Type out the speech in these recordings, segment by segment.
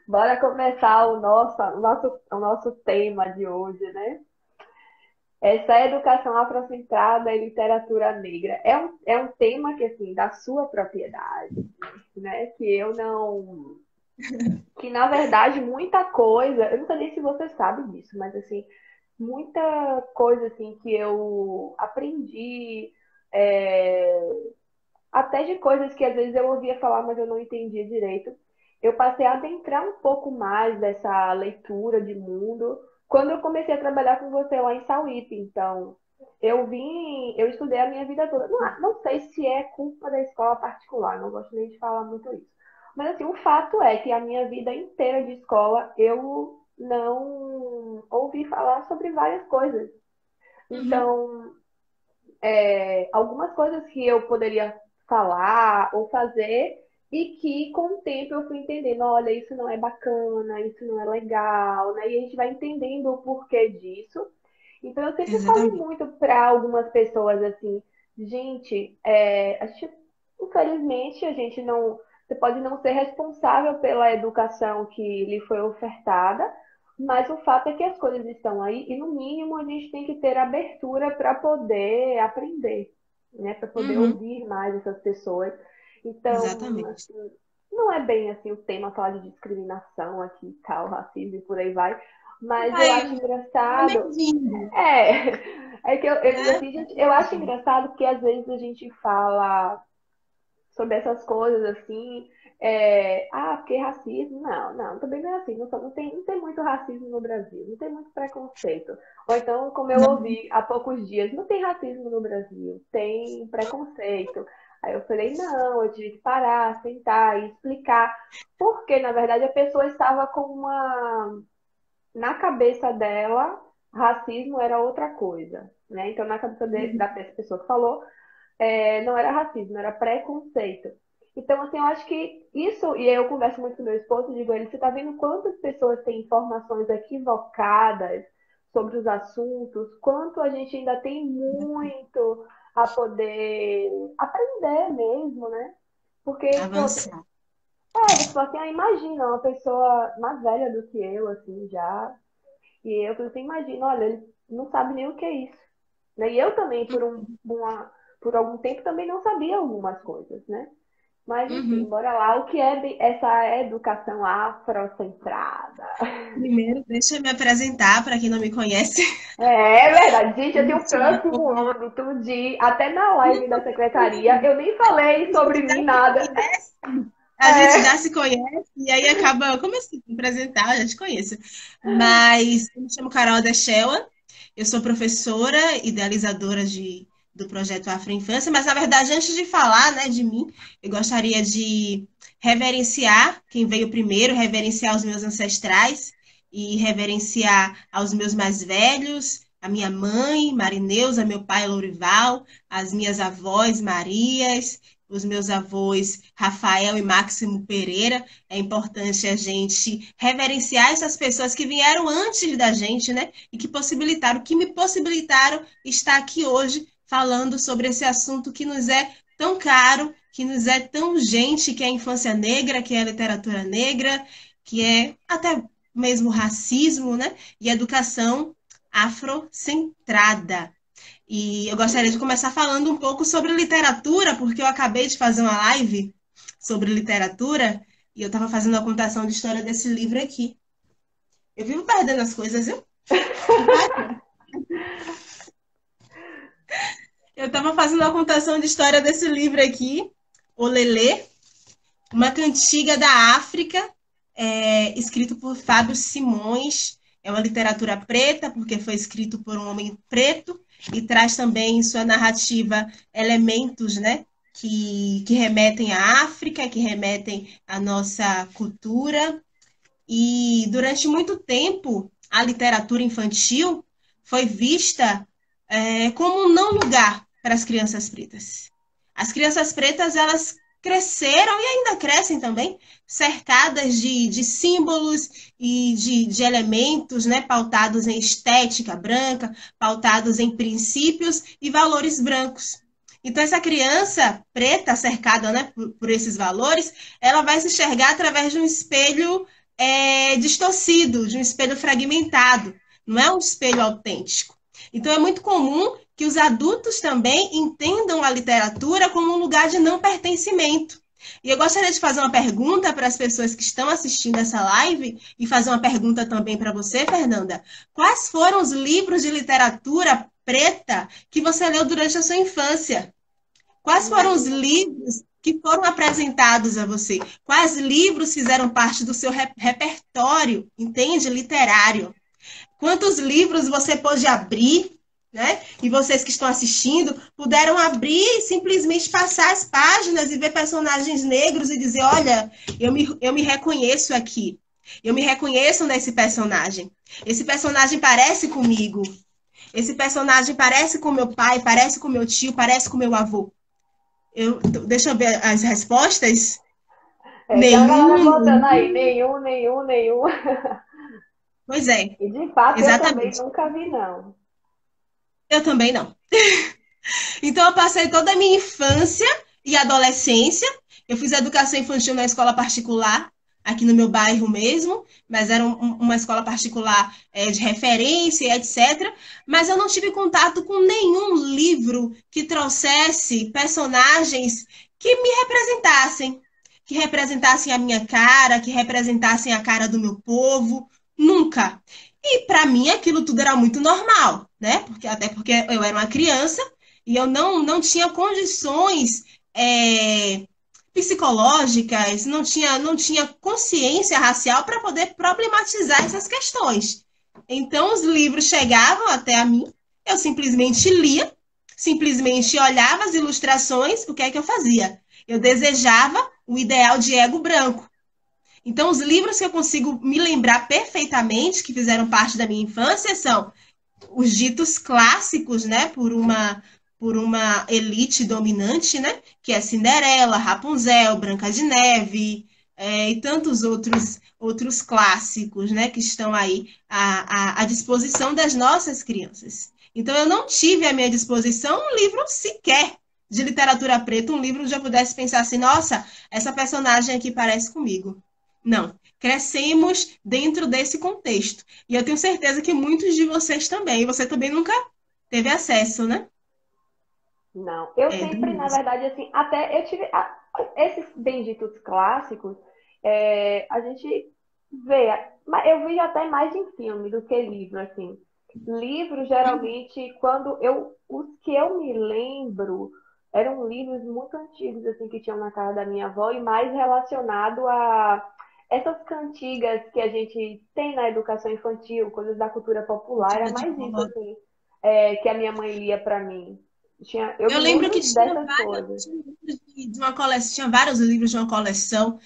Bora começar o nosso tema de hoje, né? Essa educação afrocentrada e literatura negra. É um tema que, assim, da sua propriedade, né? Que eu não. Que, na verdade, muita coisa. Eu não sei nem se você sabe disso, mas, assim, muita coisa, assim, que eu aprendi. é, Até de coisas que às vezes eu ouvia falar, mas eu não entendia direito. Eu passei a adentrar um pouco mais dessa leitura de mundo quando eu comecei a trabalhar com você lá em Sauípe. Então, eu estudei a minha vida toda. Não sei se é culpa da escola particular, não gosto nem de falar muito isso. Mas assim, o fato é que a minha vida inteira de escola eu não ouvi falar sobre várias coisas. Uhum. Então, algumas coisas que eu poderia falar ou fazer e que com o tempo eu fui entendendo, olha, isso não é bacana, isso não é legal, né? E a gente vai entendendo o porquê disso. Então eu sempre falei Exatamente. muito para algumas pessoas assim, gente, infelizmente a gente não, você pode não ser responsável pela educação que lhe foi ofertada, mas o fato é que as coisas estão aí e, no mínimo, a gente tem que ter abertura para poder aprender, né? Para poder Uhum. ouvir mais essas pessoas. Então, Exatamente. assim, não é bem assim o tema falar de discriminação aqui e tal, racismo e por aí vai, mas eu Vai acho engraçado. emergindo, É, é que eu digo né? assim, gente, eu acho engraçado porque às vezes a gente fala sobre essas coisas assim. Porque racismo, não, também não é assim, não tem muito racismo no Brasil, não tem muito preconceito. Ou então, como eu Não. ouvi há poucos dias, não tem racismo no Brasil, tem preconceito. Aí eu falei, não, eu tive que parar, sentar e explicar, porque na verdade a pessoa estava com na cabeça dela, racismo era outra coisa, né? Então, na cabeça da pessoa que falou, não era racismo, era preconceito. Então, assim, eu acho que isso, e aí eu converso muito com meu esposo e digo a ele, você tá vendo quantas pessoas têm informações equivocadas sobre os assuntos, quanto a gente ainda tem muito a poder aprender mesmo, né? Porque, pô, Avançar. você fala assim, imagina uma pessoa mais velha do que eu, assim, já, e eu falei assim, imagina, olha, ele não sabe nem o que é isso. Né? E eu também, por algum tempo, também não sabia algumas coisas, né? Mas, enfim, Uhum. bora lá. O que é essa educação afrocentrada? Primeiro, deixa eu me apresentar para quem não me conhece. É verdade, gente, eu Me tenho um chamo próximo Paula. âmbito de, até na live da secretaria, A eu nem falei gente sobre já mim se nada. conhece, a gente já É. se conhece e aí acaba, como assim, me apresentar, eu já te conheço. Mas eu me chamo Carol Deschella, eu sou professora, idealizadora do projeto Afroinfância, mas na verdade, antes de falar, né, de mim, eu gostaria de reverenciar quem veio primeiro, reverenciar os meus ancestrais e reverenciar aos meus mais velhos, a minha mãe, Marineusa, meu pai, Lourival, as minhas avós, Marias, os meus avós Rafael e Máximo Pereira. É importante a gente reverenciar essas pessoas que vieram antes da gente, né? E que me possibilitaram estar aqui hoje falando sobre esse assunto que nos é tão caro, que nos é tão urgente, que é a infância negra, que é a literatura negra, que é até mesmo racismo, né? E educação afrocentrada. E eu gostaria de começar falando um pouco sobre literatura, porque eu acabei de fazer uma live sobre literatura e eu estava fazendo a contação de história desse livro aqui. Eu vivo perdendo as coisas, viu? Eu estava fazendo a contação de história desse livro aqui, O Lelê, uma cantiga da África, escrito por Fábio Simões. É uma literatura preta, porque foi escrito por um homem preto, e traz também em sua narrativa elementos, né, que remetem à África, que remetem à nossa cultura. E durante muito tempo, a literatura infantil foi vista como um não lugar para as crianças pretas. As crianças pretas, elas cresceram e ainda crescem também, cercadas de símbolos e de elementos, né, pautados em estética branca, pautados em princípios e valores brancos. Então, essa criança preta, cercada, né, por esses valores, ela vai se enxergar através de um espelho distorcido, de um espelho fragmentado, não é um espelho autêntico. Então, é muito comum que os adultos também entendam a literatura como um lugar de não pertencimento. E eu gostaria de fazer uma pergunta para as pessoas que estão assistindo essa live e fazer uma pergunta também para você, Fernanda. Quais foram os livros de literatura preta que você leu durante a sua infância? Quais foram os livros que foram apresentados a você? Quais livros fizeram parte do seu repertório, entende? Literário? Quantos livros você pôde abrir, né? E vocês que estão assistindo puderam abrir e simplesmente passar as páginas e ver personagens negros e dizer, olha, eu me reconheço aqui. Eu me reconheço nesse personagem. Esse personagem parece comigo. Esse personagem parece com meu pai, parece com meu tio, parece com meu avô. Deixa eu ver as respostas. Nenhum. Então, a galera botando aí, nenhum. Pois é. E de fato, exatamente. Eu também nunca vi, não. Eu também não. Então, eu passei toda a minha infância e adolescência. Eu fiz educação infantil na escola particular, aqui no meu bairro mesmo, mas era uma escola particular de referência, etc. Mas eu não tive contato com nenhum livro que trouxesse personagens que me representassem, que representassem a minha cara, que representassem a cara do meu povo. Nunca. E para mim aquilo tudo era muito normal, né? Até porque eu era uma criança e eu não tinha condições psicológicas, não tinha consciência racial para poder problematizar essas questões. Então, os livros chegavam até a mim, eu simplesmente lia, simplesmente olhava as ilustrações, o que é que eu fazia? Eu desejava o ideal de ego branco. Então, os livros que eu consigo me lembrar perfeitamente, que fizeram parte da minha infância, são os ditos clássicos, né, por uma elite dominante, né, que é Cinderela, Rapunzel, Branca de Neve, e tantos outros clássicos, né, que estão aí à disposição das nossas crianças. Então, eu não tive à minha disposição um livro sequer de literatura preta, um livro onde eu pudesse pensar assim, nossa, essa personagem aqui parece comigo. Não, crescemos dentro desse contexto. E eu tenho certeza que muitos de vocês também. Você também nunca teve acesso, né? Não, eu sempre, na verdade, assim, até eu tive esses benditos clássicos, a gente vê, eu vi até mais em filme do que livro, assim. Livro, geralmente, os que eu me lembro eram livros muito antigos, assim, que tinham na casa da minha avó e mais relacionado a essas cantigas que a gente tem na educação infantil, coisas da cultura popular, era mais isso, assim, que a minha mãe lia para mim. Eu lembro que tinha vários livros de uma coleção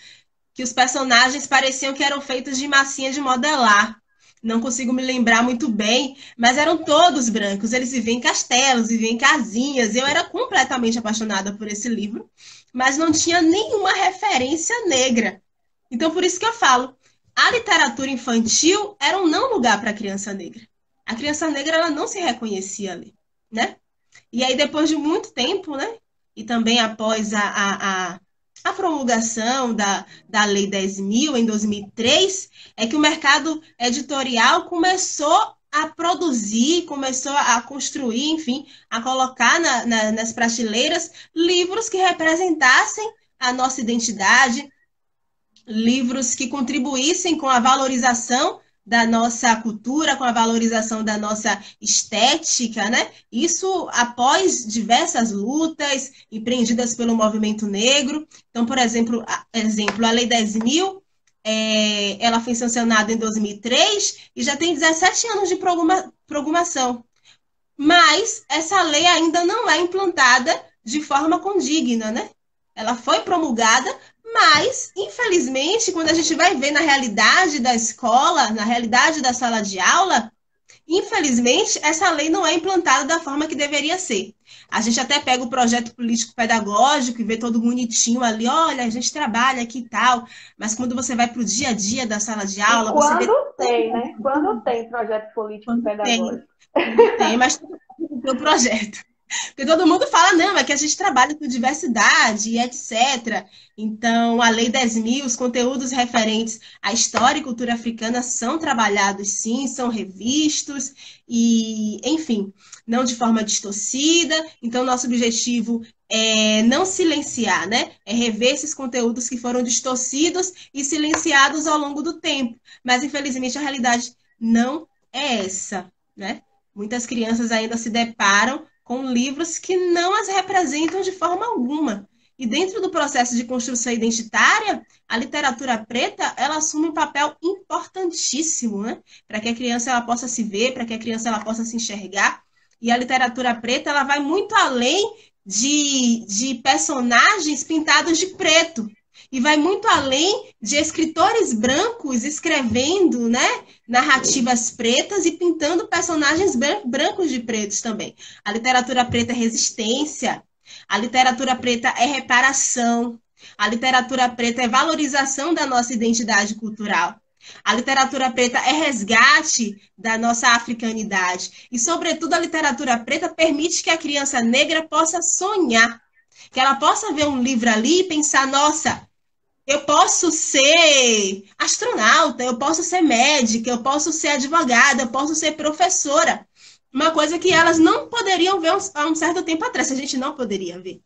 que os personagens pareciam que eram feitos de massinha de modelar. Não consigo me lembrar muito bem, mas eram todos brancos. Eles viviam em castelos, viviam em casinhas. Eu era completamente apaixonada por esse livro, mas não tinha nenhuma referência negra. Então, por isso que eu falo, a literatura infantil era um não lugar para a criança negra. A criança negra ela não se reconhecia ali, né? E aí, depois de muito tempo, né? E também após a promulgação da Lei 10.000, em 2003, é que o mercado editorial começou a produzir, começou a construir, enfim, a colocar nas prateleiras livros que representassem a nossa identidade, livros que contribuíssem com a valorização da nossa cultura, com a valorização da nossa estética, né? Isso após diversas lutas empreendidas pelo movimento negro. Então, por exemplo, a Lei 10.000, ela foi sancionada em 2003 e já tem 17 anos de promulgação. Mas essa lei ainda não é implantada de forma condigna, né? Ela foi promulgada, mas, infelizmente, quando a gente vai ver na realidade da escola, na realidade da sala de aula, infelizmente, essa lei não é implantada da forma que deveria ser. A gente até pega o projeto político-pedagógico e vê todo bonitinho ali, olha, a gente trabalha aqui e tal, mas quando você vai para o dia a dia da sala de aula... Quando tem, né? Quando tem projeto político-pedagógico. Tem, mas tem o projeto. Porque todo mundo fala, não, é que a gente trabalha com diversidade e etc. Então, a Lei 10.000, os conteúdos referentes à história e cultura africana são trabalhados, sim, são revistos, e, enfim, não de forma distorcida. Então, nosso objetivo é não silenciar, né? É rever esses conteúdos que foram distorcidos e silenciados ao longo do tempo. Mas, infelizmente, a realidade não é essa, né? Muitas crianças ainda se deparam com livros que não as representam de forma alguma. E dentro do processo de construção identitária, a literatura preta, ela assume um papel importantíssimo, né? Para que a criança ela possa se ver, para que a criança ela possa se enxergar. E a literatura preta, ela vai muito além de personagens pintados de preto. E vai muito além de escritores brancos escrevendo, né, narrativas pretas e pintando personagens brancos de pretos também. A literatura preta é resistência, a literatura preta é reparação, a literatura preta é valorização da nossa identidade cultural. A literatura preta é resgate da nossa africanidade. E, sobretudo, a literatura preta permite que a criança negra possa sonhar, que ela possa ver um livro ali e pensar, nossa, eu posso ser astronauta, eu posso ser médica, eu posso ser advogada, eu posso ser professora. Uma coisa que elas não poderiam ver há um certo tempo atrás, a gente não poderia ver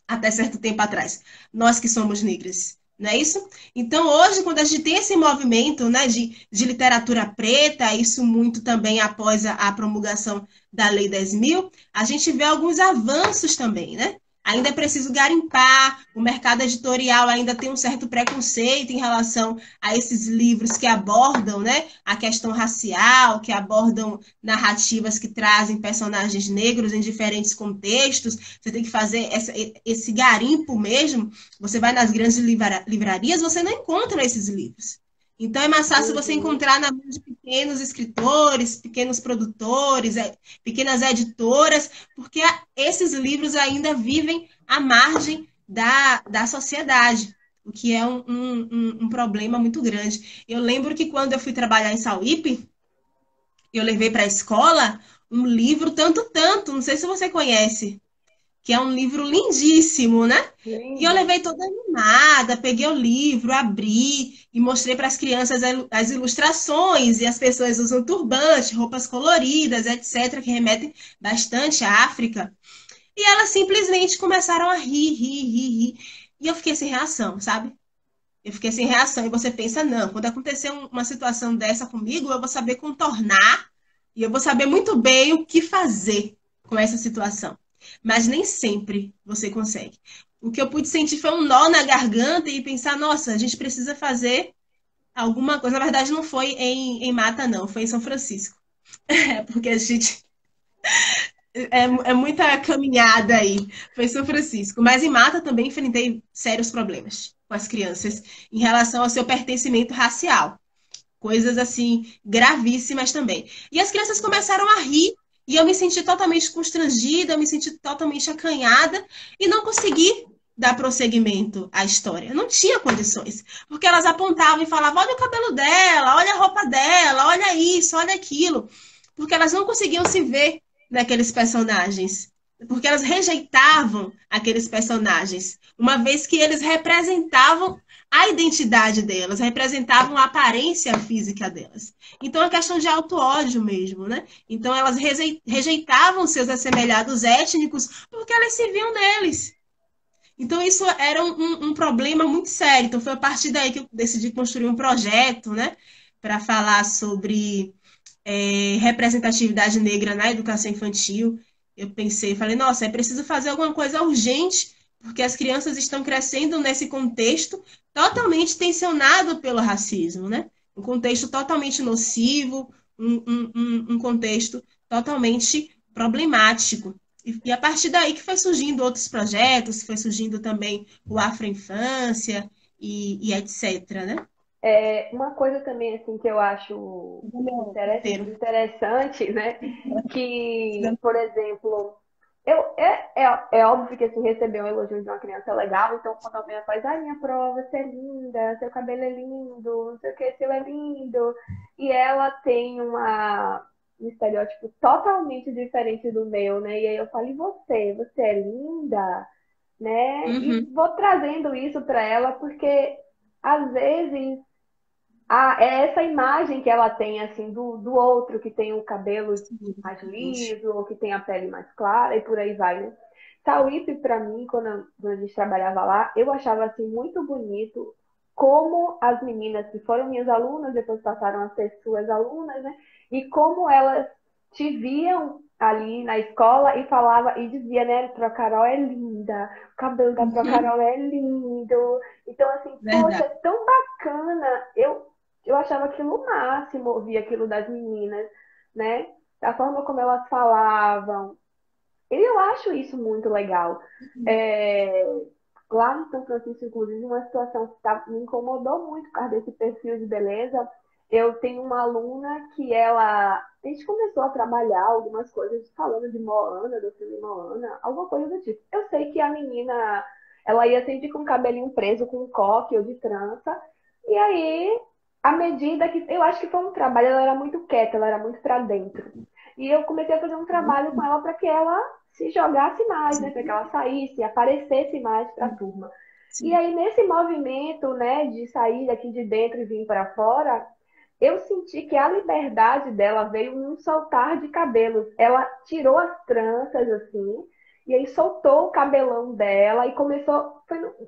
até certo tempo atrás. Nós que somos negras, não é isso? Então, hoje, quando a gente tem esse movimento, né, de literatura preta, isso muito também após a promulgação da Lei 10.000, a gente vê alguns avanços também, né? Ainda é preciso garimpar, o mercado editorial ainda tem um certo preconceito em relação a esses livros que abordam, né, a questão racial, que abordam narrativas que trazem personagens negros em diferentes contextos. Você tem que fazer esse garimpo mesmo. Você vai nas grandes livrarias, você não encontra esses livros. Então é mais fácil você Uhum. encontrar na mão de pequenos escritores, pequenos produtores, pequenas editoras, porque esses livros ainda vivem à margem da sociedade, o que é um problema muito grande. Eu lembro que quando eu fui trabalhar em Sauípe, eu levei para a escola um livro tanto, não sei se você conhece, que é um livro lindíssimo, né? E eu Lindo. levei toda animada, peguei o livro, abri e mostrei para as crianças as ilustrações, e as pessoas usam turbante, roupas coloridas, etc., que remetem bastante à África. E elas simplesmente começaram a rir. E eu fiquei sem reação, sabe? Eu fiquei sem reação. E você pensa, não, quando acontecer uma situação dessa comigo, eu vou saber contornar e eu vou saber muito bem o que fazer com essa situação. Mas nem sempre você consegue. O que eu pude sentir foi um nó na garganta e pensar, nossa, a gente precisa fazer alguma coisa. Na verdade, não foi em Mata, não, foi em São Francisco. É porque a gente é muita caminhada aí. Foi em São Francisco. Mas em Mata também enfrentei sérios problemas com as crianças em relação ao seu pertencimento racial. Coisas assim gravíssimas também. E as crianças começaram a rir e eu me senti totalmente constrangida, eu me senti totalmente acanhada e não consegui dar prosseguimento à história. Eu não tinha condições, porque elas apontavam e falavam: olha o cabelo dela, olha a roupa dela, olha isso, olha aquilo, porque elas não conseguiam se ver naqueles personagens. Porque elas rejeitavam aqueles personagens, uma vez que eles representavam a identidade delas, representavam a aparência física delas. Então é questão de auto-ódio mesmo, né? Então elas rejeitavam seus assemelhados étnicos porque elas se viam neles. Então isso era um problema muito sério. Então foi a partir daí que eu decidi construir um projeto, né? Para falar sobre representatividade negra na educação infantil. Eu pensei, falei, nossa, é preciso fazer alguma coisa urgente, porque as crianças estão crescendo nesse contexto totalmente tensionado pelo racismo, né? Um contexto totalmente nocivo, um contexto totalmente problemático. E a partir daí que foi surgindo outros projetos, foi surgindo também o Afroinfância e etc, né? Uma coisa também assim que eu acho O meu roteiro. interessante, né? Que, por exemplo, é óbvio que assim, receber um elogio de uma criança é legal, então quando alguém faz, ai, minha prova, você é linda, seu cabelo é lindo, não sei o que, seu é lindo, e ela tem uma. um estereótipo totalmente diferente do meu, né? E aí eu falo, e você é linda, né? E Uhum. vou trazendo isso para ela, porque às vezes é essa imagem que ela tem, assim, do outro que tem o cabelo mais liso, ou que tem a pele mais clara, e por aí vai, né? Sauípe, para mim, quando a gente trabalhava lá, eu achava, assim, muito bonito como as meninas que foram minhas alunas, depois passaram a ser suas alunas, né? E como elas te viam ali na escola e falava e dizia, né, Procarol é linda, o cabelo da Uhum. Procarol é lindo. Então, assim, poxa, é Verdade. tão bacana. Eu achava aquilo o máximo, ouvir aquilo das meninas, né? Da forma como elas falavam. E eu acho isso muito legal. É, lá em São Francisco, inclusive, uma situação que me incomodou muito por causa desse perfil de beleza. Eu tenho uma aluna que a gente começou a trabalhar algumas coisas falando de Moana, do filme Moana, alguma coisa do tipo. Eu sei que a menina, ela ia sempre com o cabelinho preso, com um coque ou de trança. E aí, à medida que, eu acho que foi um trabalho, ela era muito quieta, ela era muito pra dentro. E eu comecei a fazer um trabalho com ela para que ela se jogasse mais, né? Para que ela saísse, aparecesse mais para a turma. E Sim. aí, nesse movimento, né, de sair daqui de dentro e vir para fora, eu senti que a liberdade dela veio num soltar de cabelos. Ela tirou as tranças, assim, e aí soltou o cabelão dela e começou.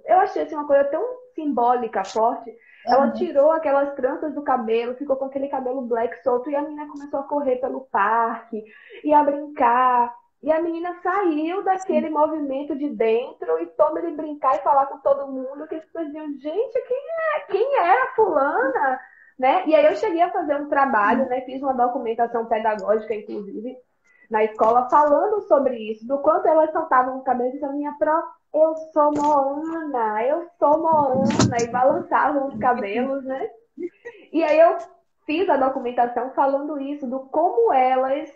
Eu achei assim, uma coisa tão simbólica, forte. Ela Aham. tirou aquelas tranças do cabelo, ficou com aquele cabelo black solto, e a menina começou a correr pelo parque e a brincar. E a menina saiu daquele Sim. movimento de dentro e toma ele brincar e falar com todo mundo, que as pessoas diziam, gente, quem era fulana? Né? E aí eu cheguei a fazer um trabalho, né? Fiz uma documentação pedagógica, inclusive, na escola, falando sobre isso, do quanto elas saltavam o cabelo e diziam, minha pró, eu sou Moana, e balançavam os cabelos, né? E aí eu fiz a documentação falando isso, do como elas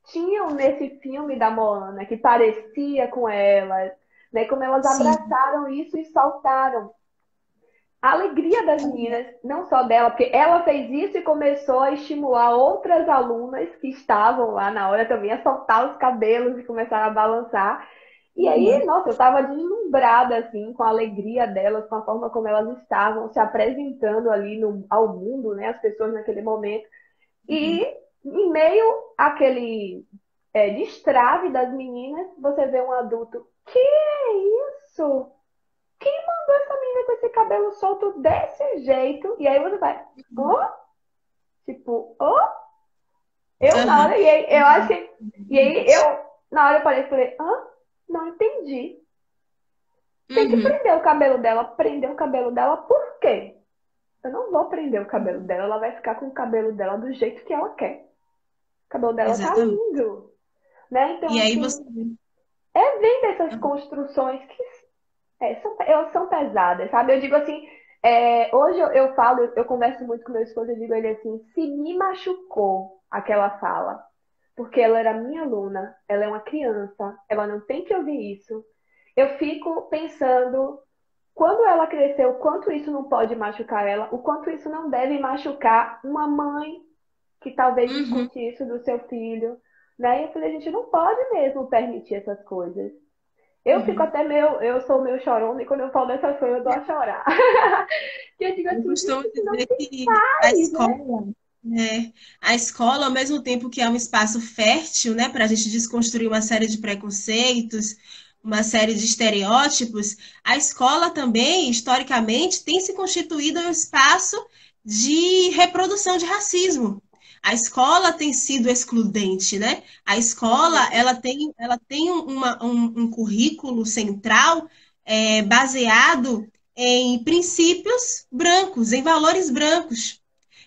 tinham nesse filme da Moana, que parecia com elas, né? Como elas Sim. abraçaram isso e saltaram. A alegria das meninas, não só dela, porque ela fez isso e começou a estimular outras alunas que estavam lá na hora também a soltar os cabelos e começaram a balançar. E aí, Uhum. nossa, eu estava deslumbrada, assim, com a alegria delas, com a forma como elas estavam se apresentando ali ao mundo, né, as pessoas naquele momento. E Uhum. em meio àquele destrave das meninas, você vê um adulto, que é isso? Quem mandou essa menina com esse cabelo solto desse jeito? E aí você vai, oh? Tipo, oh? Eu na hora, Aham. e aí eu achei. E aí na hora eu parei e falei, hã? Não entendi. Tem que Uhum. prender o cabelo dela. Prender o cabelo dela por quê? Eu não vou prender o cabelo dela, ela vai ficar com o cabelo dela do jeito que ela quer. O cabelo dela tá Exatamente. lindo, né? Então, E aí você. assim, vem dessas construções que são pesadas, sabe? Eu digo assim, hoje eu falo, eu converso muito com meu esposo, eu digo a ele assim, se me machucou aquela fala, porque ela era minha aluna, ela é uma criança, ela não tem que ouvir isso. Eu fico pensando, quando ela crescer, o quanto isso não pode machucar ela, o quanto isso não deve machucar uma mãe que talvez Uhum. escute isso do seu filho, né? E eu falei, a gente não pode mesmo permitir essas coisas. Eu fico Uhum. até eu sou meio chorona e quando eu falo dessas coisas eu dou a chorar. Que eu digo Eu assim, costumo gente, isso não dizer se que a faz, né? escola, a escola, ao mesmo tempo que é um espaço fértil, né, para a gente desconstruir uma série de preconceitos, uma série de estereótipos, a escola também, historicamente, tem se constituído um espaço de reprodução de racismo. A escola tem sido excludente, né? A escola, Uhum. ela tem um currículo central baseado em princípios brancos, em valores brancos.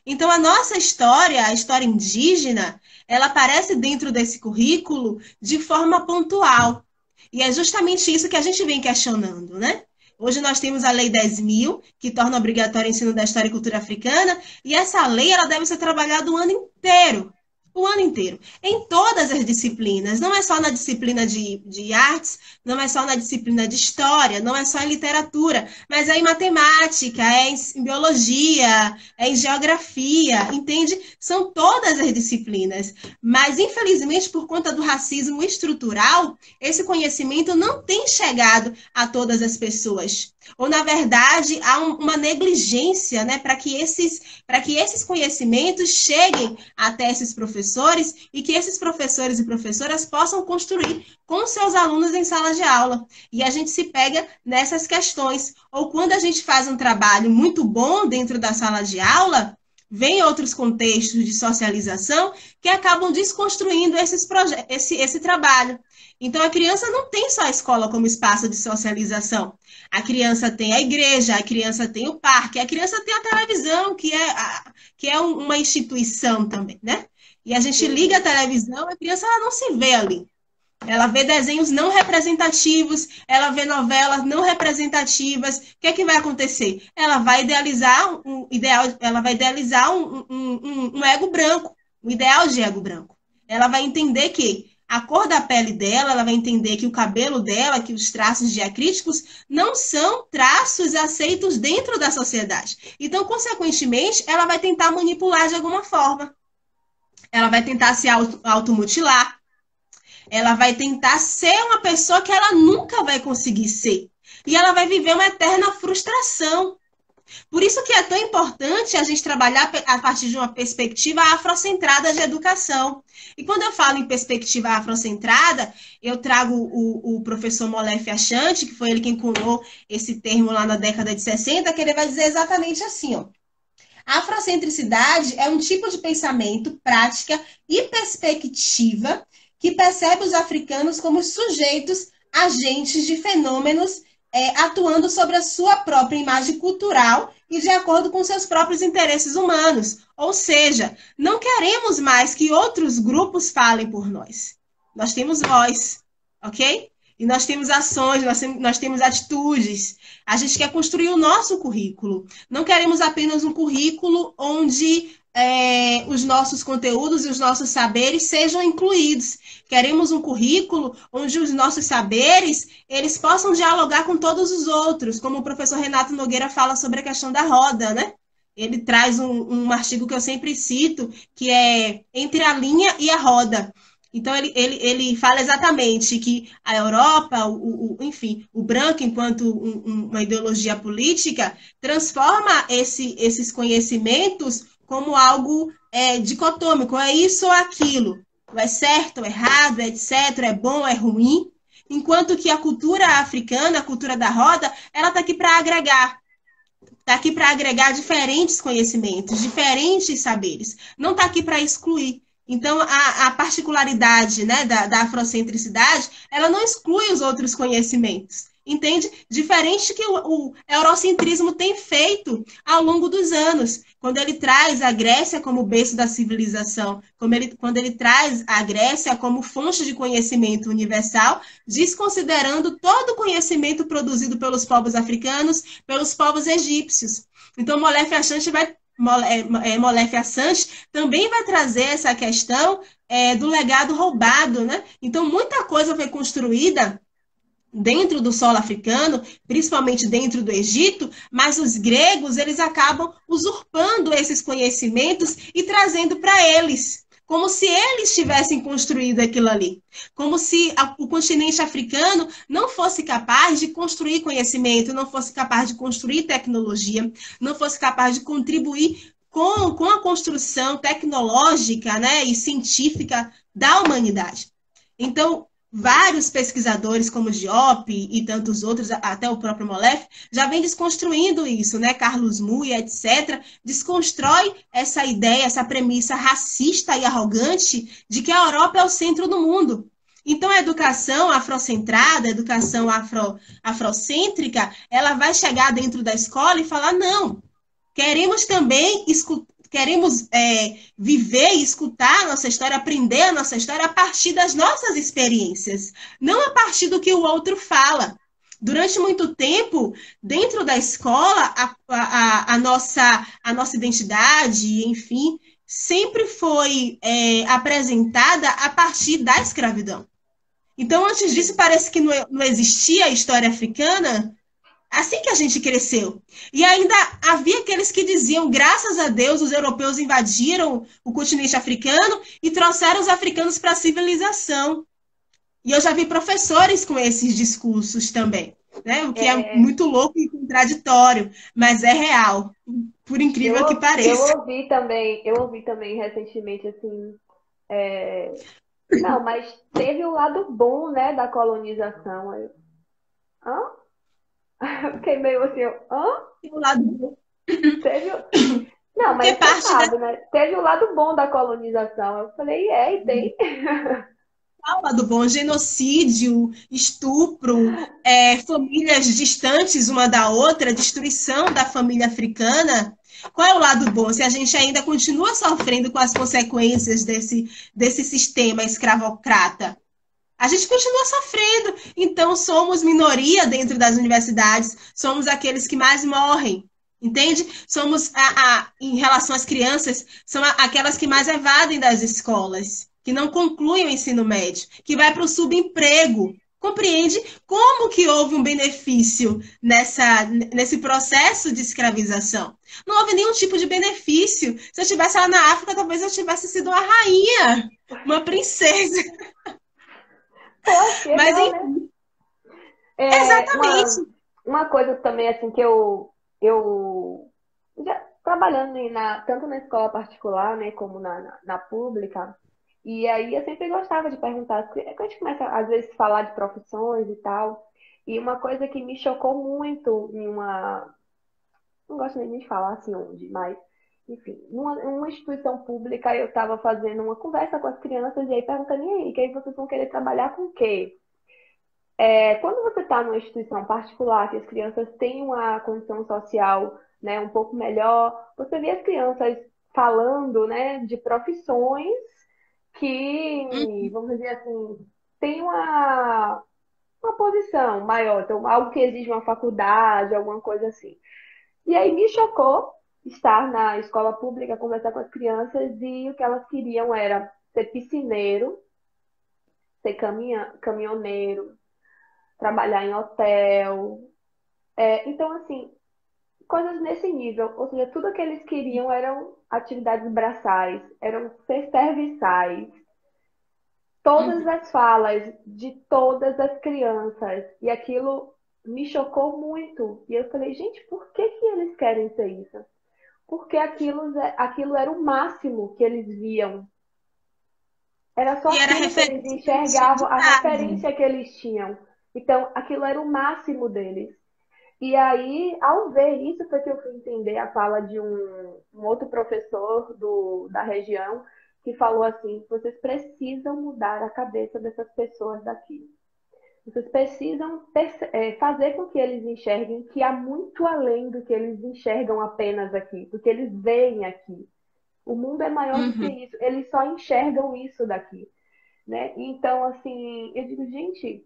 Então, a nossa história, a história indígena, ela aparece dentro desse currículo de forma pontual. E é justamente isso que a gente vem questionando, né? Hoje nós temos a Lei 10.000, que torna obrigatório o ensino da história e cultura africana, e essa lei ela deve ser trabalhada o ano inteiro. O ano inteiro. Em todas as disciplinas. Não é só na disciplina de artes, não é só na disciplina de história, não é só em literatura, mas é em matemática, é em biologia, é em geografia, entende? São todas as disciplinas. Mas, infelizmente, por conta do racismo estrutural, esse conhecimento não tem chegado a todas as pessoas. Ou, na verdade, há uma negligência, né, para que esses conhecimentos cheguem até esses professores e que esses professores e professoras possam construir com seus alunos em sala de aula. E a gente se pega nessas questões. Ou quando a gente faz um trabalho muito bom dentro da sala de aula, vem outros contextos de socialização que acabam desconstruindo esse trabalho. Então, a criança não tem só a escola como espaço de socialização. A criança tem a igreja, a criança tem o parque, a criança tem a televisão, que é uma instituição também, né? E a gente liga a televisão, a criança ela não se vê ali. Ela vê desenhos não representativos, ela vê novelas não representativas. O que é que vai acontecer? Ela vai idealizar um ego branco, um ideal de ego branco. Ela vai entender que a cor da pele dela, ela vai entender que o cabelo dela, que os traços diacríticos não são traços aceitos dentro da sociedade. Então, consequentemente, ela vai tentar manipular de alguma forma. Ela vai tentar se automutilar. Ela vai tentar ser uma pessoa que ela nunca vai conseguir ser. E ela vai viver uma eterna frustração. Por isso que é tão importante a gente trabalhar a partir de uma perspectiva afrocentrada de educação. E quando eu falo em perspectiva afrocentrada, eu trago o professor Molefe Achante, que foi ele quem cunhou esse termo lá na década de 60, que ele vai dizer exatamente assim, ó. A afrocentricidade é um tipo de pensamento, prática e perspectiva que percebe os africanos como sujeitos agentes de fenômenos atuando sobre a sua própria imagem cultural e de acordo com seus próprios interesses humanos. Ou seja, não queremos mais que outros grupos falem por nós. Nós temos voz, ok? E nós temos ações, nós temos atitudes. A gente quer construir o nosso currículo. Não queremos apenas um currículo onde os nossos conteúdos e os nossos saberes sejam incluídos. Queremos um currículo onde os nossos saberes eles possam dialogar com todos os outros, como o professor Renato Nogueira fala sobre a questão da roda, né? Ele traz um artigo que eu sempre cito, que é Entre a Linha e a Roda. Então, ele fala exatamente que a Europa, enfim, o branco, enquanto uma ideologia política, transforma esses conhecimentos como algo dicotômico, é isso ou aquilo, é certo ou errado, é etc., é bom ou é ruim, enquanto que a cultura africana, a cultura da roda, ela está aqui para agregar. Está aqui para agregar diferentes conhecimentos, diferentes saberes. Não está aqui para excluir. Então, a particularidade, né, da afrocentricidade, ela não exclui os outros conhecimentos, entende? Diferente que o eurocentrismo tem feito ao longo dos anos, quando ele traz a Grécia como berço da civilização, quando ele traz a Grécia como fonte de conhecimento universal, desconsiderando todo o conhecimento produzido pelos povos africanos, pelos povos egípcios. Então, Molefe Achante Molefe Assante também vai trazer essa questão do legado roubado, né? Então, muita coisa foi construída dentro do solo africano, principalmente dentro do Egito, mas os gregos, eles acabam usurpando esses conhecimentos e trazendo para eles, como se eles tivessem construído aquilo ali, como se o continente africano não fosse capaz de construir conhecimento, não fosse capaz de construir tecnologia, não fosse capaz de contribuir com a construção tecnológica, né, e científica da humanidade. Então, vários pesquisadores, como Diop e tantos outros, até o próprio Molefe, já vem desconstruindo isso, né? Carlos Mui, etc., desconstrói essa ideia, essa premissa racista e arrogante de que a Europa é o centro do mundo. Então, a educação afrocentrada, a educação afrocêntrica, ela vai chegar dentro da escola e falar, não, queremos também queremos viver e escutar a nossa história, aprender a nossa história a partir das nossas experiências, não a partir do que o outro fala. Durante muito tempo, dentro da escola, a nossa identidade, enfim, sempre foi apresentada a partir da escravidão. Então, antes disso, parece que não existia a história africana assim que a gente cresceu. E ainda havia aqueles que diziam, graças a Deus, os europeus invadiram o continente africano e trouxeram os africanos para a civilização. E eu já vi professores com esses discursos também, né? O que é É, muito louco e contraditório, mas é real, por incrível que pareça. eu ouvi também recentemente assim, é, não, mas teve o lado bom, né, da colonização. Hã? Eu fiquei meio assim, hã? O lado bom, Teve, não, porque mas você parte sabe, né? Teve o lado bom da colonização. Eu falei, e tem. fala do bom, genocídio, estupro, famílias distantes uma da outra, destruição da família africana. Qual é o lado bom? Se a gente ainda continua sofrendo com as consequências desse sistema escravocrata, a gente continua sofrendo. Então, somos minoria dentro das universidades, somos aqueles que mais morrem. Entende? Somos, em relação às crianças, são aquelas que mais evadem das escolas, que não concluem o ensino médio, que vai para o subemprego. Compreende como que houve um benefício nesse processo de escravização? Não houve nenhum tipo de benefício. Se eu estivesse lá na África, talvez eu tivesse sido uma rainha, uma princesa. Pô, que Mas, legal, né? enfim, É, exatamente. uma coisa também, assim, que eu já trabalhando tanto na escola particular, né, como na pública, e aí eu sempre gostava de perguntar, porque a gente começa, às vezes, a falar de profissões e tal, e uma coisa que me chocou muito não gosto nem de falar assim onde, mas, enfim, numa instituição pública eu estava fazendo uma conversa com as crianças e aí perguntando, e aí, que aí vocês vão querer trabalhar com o quê? Quando você está numa instituição particular, que as crianças têm uma condição social, né, um pouco melhor, você vê as crianças falando, né, de profissões que, vamos dizer assim, têm uma posição maior, então algo que exige uma faculdade, alguma coisa assim. E aí me chocou estar na escola pública, conversar com as crianças e o que elas queriam era ser piscineiro, ser caminhoneiro, trabalhar em hotel. Então, assim, coisas nesse nível. Ou seja, tudo que eles queriam eram atividades braçais, eram ser serviçais. Todas Uhum. as falas de todas as crianças. E aquilo me chocou muito. E eu falei, gente, por que que eles querem ser isso? Porque aquilo era o máximo que eles viam. Era só E era aquilo que eles referência que eles tinham enxergavam, de a base. referência que eles tinham. Então, aquilo era o máximo deles. E aí, ao ver isso, foi que eu fui entender a fala de um outro professor da região, que falou assim: vocês precisam mudar a cabeça dessas pessoas daqui. Vocês precisam fazer com que eles enxerguem que há muito além do que eles enxergam apenas aqui, do que eles veem aqui. O mundo é maior do que Uhum. isso. Eles só enxergam isso daqui, né? Então, assim, eu digo, gente,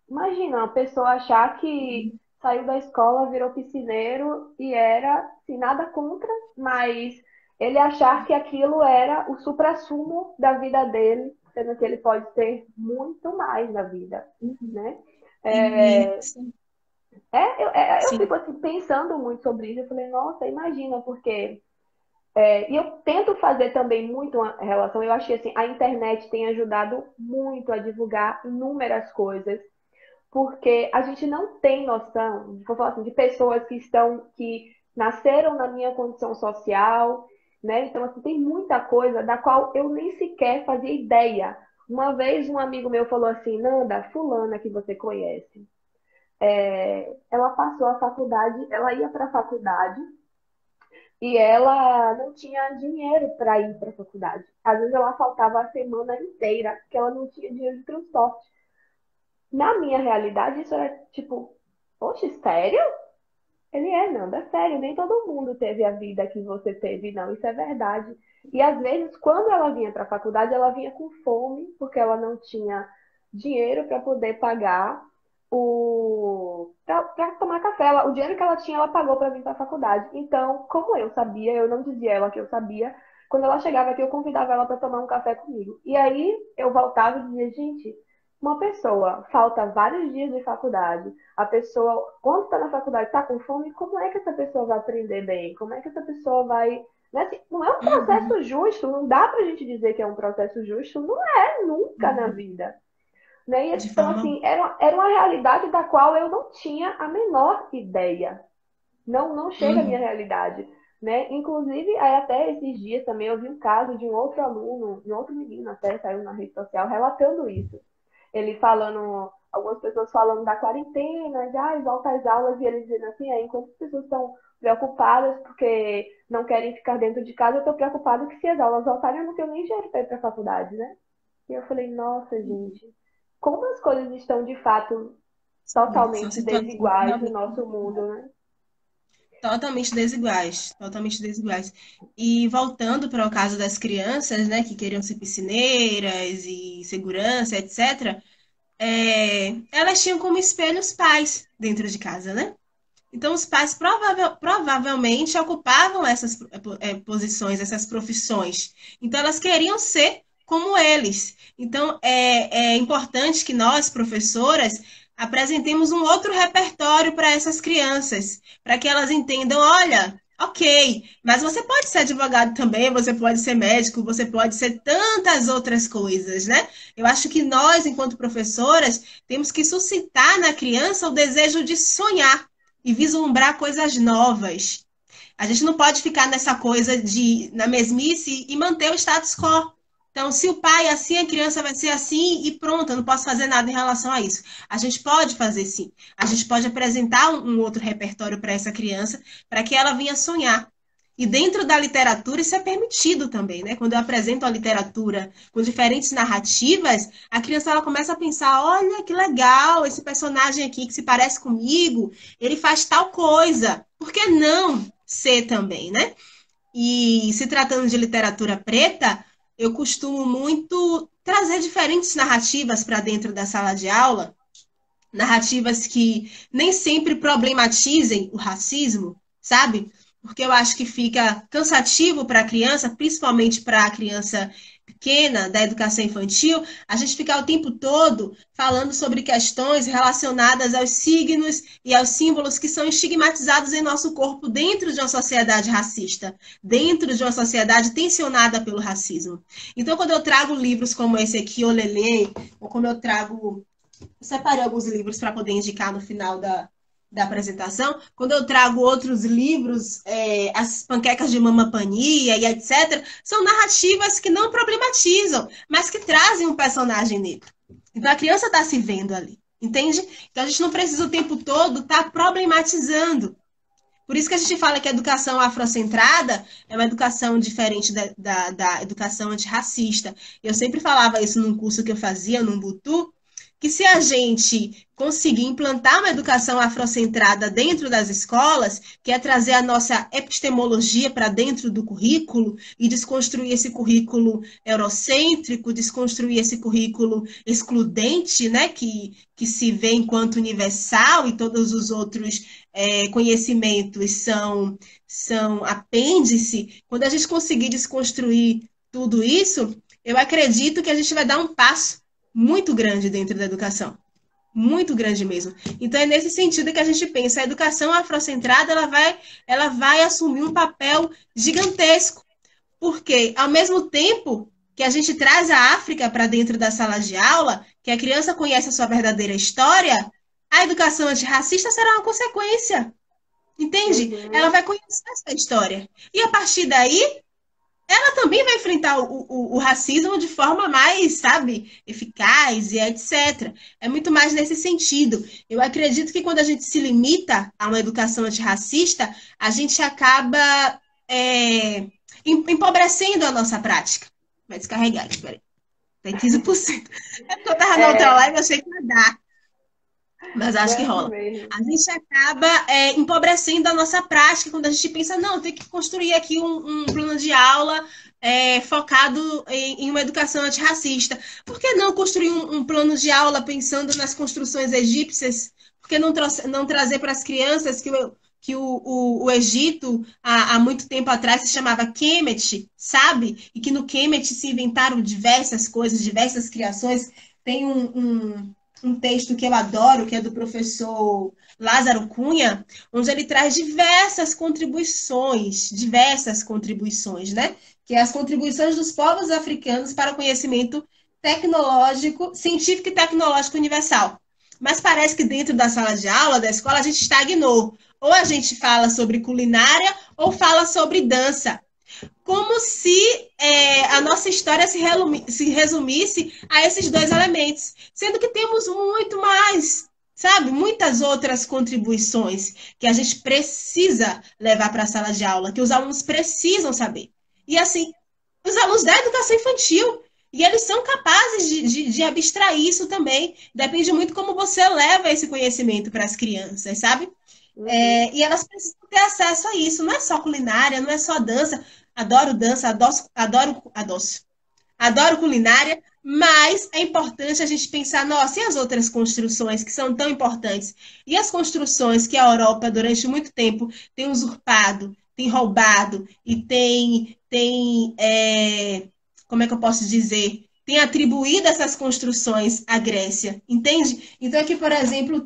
imagina uma pessoa achar que saiu da escola, virou piscineiro e era, assim, nada contra, mas ele achar que aquilo era o suprassumo da vida dele, sendo que ele pode ter muito mais na vida, Uhum. né? É, Isso. eu Sim. fico assim, pensando muito sobre isso. Eu falei, nossa, imagina, porque. E eu tento fazer também muito uma relação. Eu acho que assim, a internet tem ajudado muito a divulgar inúmeras coisas porque a gente não tem noção, vou falar assim, de pessoas que nasceram na minha condição social, né? Então, assim, tem muita coisa da qual eu nem sequer fazia ideia. Uma vez um amigo meu falou assim, Nanda, fulana que você conhece, ela passou a faculdade, ela ia para a faculdade e ela não tinha dinheiro para ir para a faculdade. Às vezes ela faltava a semana inteira, porque ela não tinha dinheiro de transporte. Na minha realidade, isso era tipo, poxa, sério? Ele não, é sério, nem todo mundo teve a vida que você teve, não, isso é verdade. E às vezes, quando ela vinha para a faculdade, ela vinha com fome, porque ela não tinha dinheiro para poder pagar para tomar café. O dinheiro que ela tinha, ela pagou para vir para a faculdade. Então, como eu sabia, eu não dizia a ela que eu sabia, quando ela chegava aqui, eu convidava ela para tomar um café comigo. E aí eu voltava e dizia, gente, uma pessoa falta vários dias de faculdade, a pessoa, quando está na faculdade, está com fome, como é que essa pessoa vai aprender bem? Como é que essa pessoa vai. Né? Assim, não é um Uhum, processo justo, não dá para a gente dizer que é um processo justo, não é nunca na uhum. vida. Né? De Então, forma. assim, era uma realidade da qual eu não tinha a menor ideia. Não chega à minha Uhum. realidade. Né? Inclusive, aí até esses dias também eu vi um caso de um outro aluno, de um outro menino até, saiu na rede social, relatando isso. Ele falando, algumas pessoas falando da quarentena, de volta às aulas, e ele dizendo assim, enquanto as pessoas estão preocupadas porque não querem ficar dentro de casa, eu estou preocupado que se as aulas voltarem, eu não tenho nem dinheiro para ir para a faculdade, né? E eu falei, nossa, gente, como as coisas estão de fato Sim, são totalmente situações desiguais no realmente nosso mundo, né? totalmente desiguais, totalmente desiguais. E voltando para o caso das crianças, né, que queriam ser piscineiras e segurança, etc., elas tinham como espelho os pais dentro de casa, né? Então, os pais provavelmente ocupavam essas posições, essas profissões. Então, elas queriam ser como eles. Então, é importante que nós, professoras, apresentemos um outro repertório para essas crianças, para que elas entendam: olha, ok, mas você pode ser advogado também, você pode ser médico, você pode ser tantas outras coisas, né? Eu acho que nós, enquanto professoras, temos que suscitar na criança o desejo de sonhar e vislumbrar coisas novas. A gente não pode ficar nessa coisa de na mesmice e manter o status quo. Então, se o pai é assim, a criança vai ser assim e pronto, eu não posso fazer nada em relação a isso. A gente pode fazer sim. A gente pode apresentar um outro repertório para essa criança, para que ela venha sonhar. E dentro da literatura isso é permitido também, né? Quando eu apresento a literatura com diferentes narrativas, a criança ela começa a pensar: olha que legal, esse personagem aqui que se parece comigo, ele faz tal coisa. Por que não ser também, né? E se tratando de literatura preta, eu costumo muito trazer diferentes narrativas para dentro da sala de aula, narrativas que nem sempre problematizem o racismo, sabe? Porque eu acho que fica cansativo para a criança, principalmente para a criança pequena da educação infantil, a gente ficar o tempo todo falando sobre questões relacionadas aos signos e aos símbolos que são estigmatizados em nosso corpo dentro de uma sociedade racista, dentro de uma sociedade tensionada pelo racismo. Então, quando eu trago livros como esse aqui, Olelê, ou quando eu trago separei alguns livros para poder indicar no final da apresentação. Quando eu trago outros livros, As Panquecas de Mamapania e etc., são narrativas que não problematizam, mas que trazem um personagem negro. Então a criança está se vendo ali, entende? Então a gente não precisa o tempo todo estar problematizando. Por isso que a gente fala que a educação afrocentrada é uma educação diferente da educação antirracista. Eu sempre falava isso num curso que eu fazia, no Umbutu, que se a gente conseguir implantar uma educação afrocentrada dentro das escolas, que é trazer a nossa epistemologia para dentro do currículo e desconstruir esse currículo eurocêntrico, desconstruir esse currículo excludente, né, que se vê enquanto universal e todos os outros conhecimentos são apêndice, quando a gente conseguir desconstruir tudo isso, eu acredito que a gente vai dar um passo muito grande dentro da educação. Muito grande mesmo. Então, é nesse sentido que a gente pensa, a educação afrocentrada ela vai assumir um papel gigantesco, porque, ao mesmo tempo que a gente traz a África para dentro da sala de aula, que a criança conhece a sua verdadeira história, a educação antirracista será uma consequência. Entende? Ela Uhum. vai conhecer essa história. E a partir daí, ela também vai enfrentar o racismo de forma mais, sabe, eficaz e etc. É muito mais nesse sentido. Eu acredito que quando a gente se limita a uma educação antirracista, a gente acaba empobrecendo a nossa prática. Vai descarregar, espera aí. Tem 15%. É porque eu estava na outra É, live, eu achei que ia dar. Mas acho que é assim rola. mesmo. A gente acaba empobrecendo a nossa prática quando a gente pensa, não, tem que construir aqui um plano de aula focado em uma educação antirracista. Por que não construir um plano de aula pensando nas construções egípcias? Por que não trazer para as crianças que o Egito, há muito tempo atrás, se chamava Kemet, sabe? E que no Kemet se inventaram diversas coisas, diversas criações. Tem um texto que eu adoro, que é do professor Lázaro Cunha, onde ele traz diversas contribuições, né? Que é as contribuições dos povos africanos para o conhecimento tecnológico, científico e tecnológico universal. Mas parece que dentro da sala de aula, da escola, a gente estagnou. Ou a gente fala sobre culinária ou fala sobre dança. Como se a nossa história se resumisse a esses dois elementos. Sendo que temos muito mais, sabe? Muitas outras contribuições que a gente precisa levar para a sala de aula, que os alunos precisam saber. E assim, os alunos da educação infantil. E eles são capazes de abstrair isso também. Depende muito como você leva esse conhecimento para as crianças, sabe? Uhum. E elas precisam ter acesso a isso. Não é só culinária, não é só dança, adoro culinária, mas é importante a gente pensar, nossa, e as outras construções que são tão importantes? E as construções que a Europa, durante muito tempo, tem usurpado, tem roubado e como é que eu posso dizer? Tem atribuído essas construções à Grécia, entende? Então, aqui, por exemplo,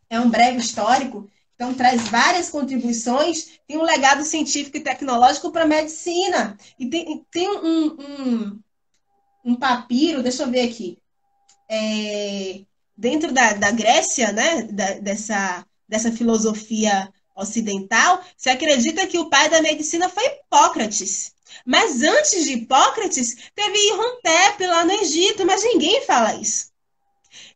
é um breve histórico, então traz várias contribuições, tem um legado científico e tecnológico para a medicina. E tem um papiro, deixa eu ver aqui, dentro da Grécia, né, dessa filosofia ocidental, se acredita que o pai da medicina foi Hipócrates. Mas antes de Hipócrates, teve Imhotep lá no Egito, mas ninguém fala isso.